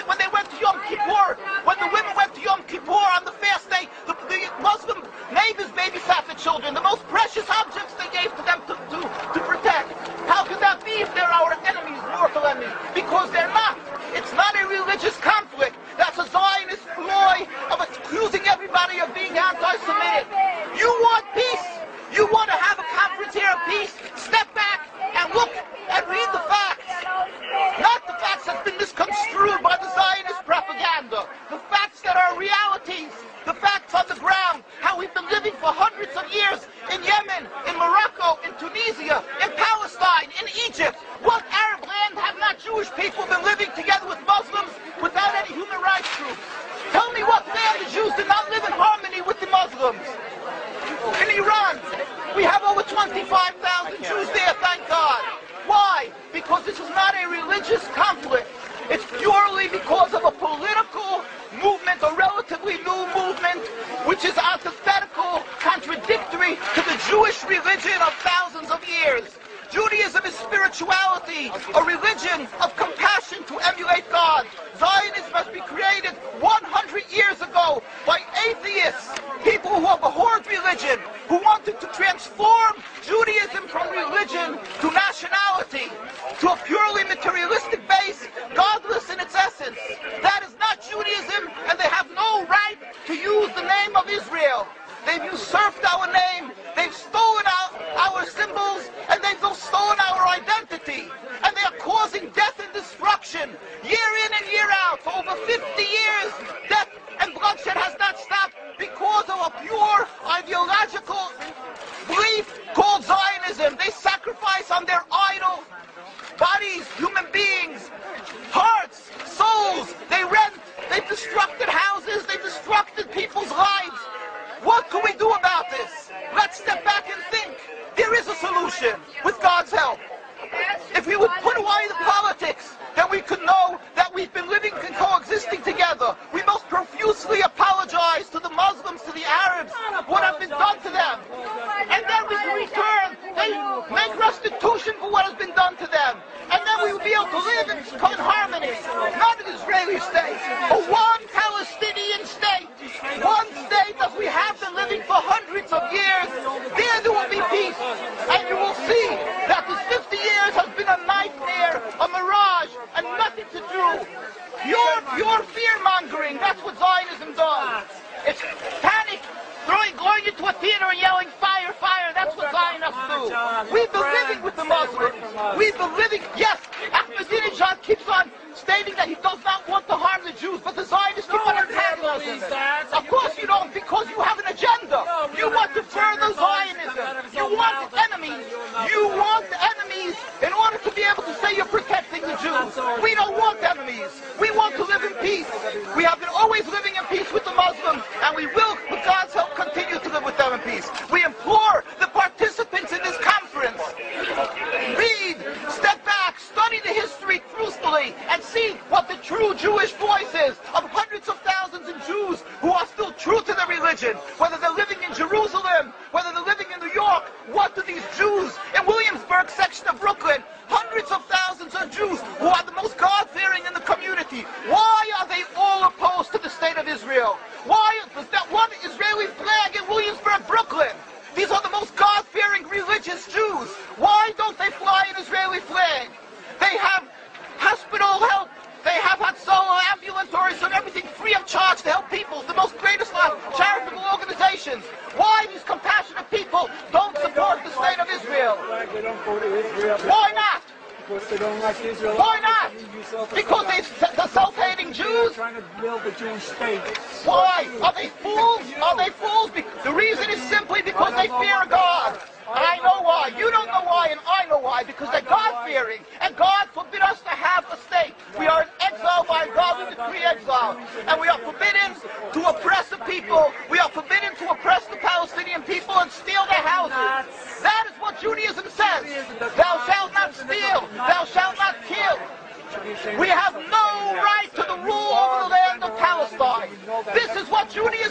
when they went to Yom Kippur, when the women went to Yom Kippur on the fast day, the Muslim neighbors babysat the children, the most precious objects they gave to them to protect. How could that be if they're our enemies, mortal enemies? Because they're not. It's not a religious conflict. That's a Zionist ploy of accusing everybody of being anti-Semitic. You want peace? You want to have a conference here of peace? Step back and look and read the facts. Not the facts that have been misconstrued by the Zionist propaganda. The facts that are realities. The facts on the ground. How we've been living for hundreds of years in Yemen, in Morocco, in Tunisia, in Palestine, in Egypt. What Arab land have not Jewish people been living together with Muslims without any human rights groups? Tell me what land the Jews did not live in harmony with the Muslims. In Iran, we have over 25,000 Jews there, thank God. Why? Because this is not a religious conflict. It's purely because of a political movement, a relatively new movement, which is antithetical, contradictory to the Jewish religion of thousands of years. Judaism is spirituality, a religion of compassion to emulate God. Zionism must be created 100 years ago by atheists, people who have abhorred religion, who wanted to transform Judaism from religion to nationality, to a purely materialistic base, godless in its essence. That is not Judaism, and they have no right to use the name of Israel. They've usurped our name, they've stolen our symbols, and they've stolen our identity. And they are causing death and destruction, year in and year out. For over 50 years, death and bloodshed has not stopped because of a pure ideological belief called Zionism. They sacrifice on their idol bodies, human beings, hearts, souls. They rent, they've destructed houses, they've destructed people's lives. What can we do about this? Let's step back and think. There is a solution with God's help. If we would put away the politics, then we could know that we've been living and coexisting together. We most profusely apologize to the Muslims, to the Arabs, what has been done to them. And then we can return, they make restitution for what has been done to them. And then we will be able to live in harmony. Not an Israeli state, but one Palestinian state. One state as we have been living for hundreds of years. There will be peace. And you will see that this 50 years has been a nightmare, a mirage, and nothing to do. Your fear-mongering, that's what Zionism does. It's panic, going into a theater and yelling, fire, fire, that's what Zionists do. We've been living with the Muslims. We've been living, yes, Ahmadinejad keeps on stating that he does not want to harm the Jews, but the Zionists keep on antagonizing him. Of course you don't, because you have an agenda. You want to further Zionism. You want enemies. You want enemies in order to be able to say you're protecting the Jews. We don't want enemies. We want to live in peace. We have been always living in peace with the Muslims, and we will, with God's help, continue to live with them in peace. We implore the participants in this conference, read, step back, study the history truthfully, and see what the true Jewish voice is of hundreds of thousands of Jews who are still true to their religion, whether they're living in Jerusalem, whether they're living in New York. What do these Jews in Williamsburg section of Brooklyn, hundreds of thousands of Jews who are the most God-fearing in the community, why are they all opposed to the state of Israel? Why is that one Israeli flag in Williamsburg, Brooklyn? These are the most God-fearing religious Jews. Why don't they fly an Israeli flag? They have hospital help. They have had solo ambulatories and everything free of charge to help people. The most greatest charitable organizations. Why these compassionate people don't support the state of Israel? They don't go to Israel. Why not? Because they don't like Israel. Why not? Because the self-hating Jews? Trying to build a Jewish state. Why? Are they fools? Are they fools? The reason is simply because they fear God. And I know why. You don't know why, and I know why. Because they're God-fearing. And God forbid us to have a state. We are in exile by God. We decree exile. And we are forbidden to oppress the people. We are forbidden to oppress the Palestinian people and steal their houses. That is what Judaism says. Thou shalt not steal. Thou shalt not kill. We have no right to the rule over the land of Palestine. This is what Judaism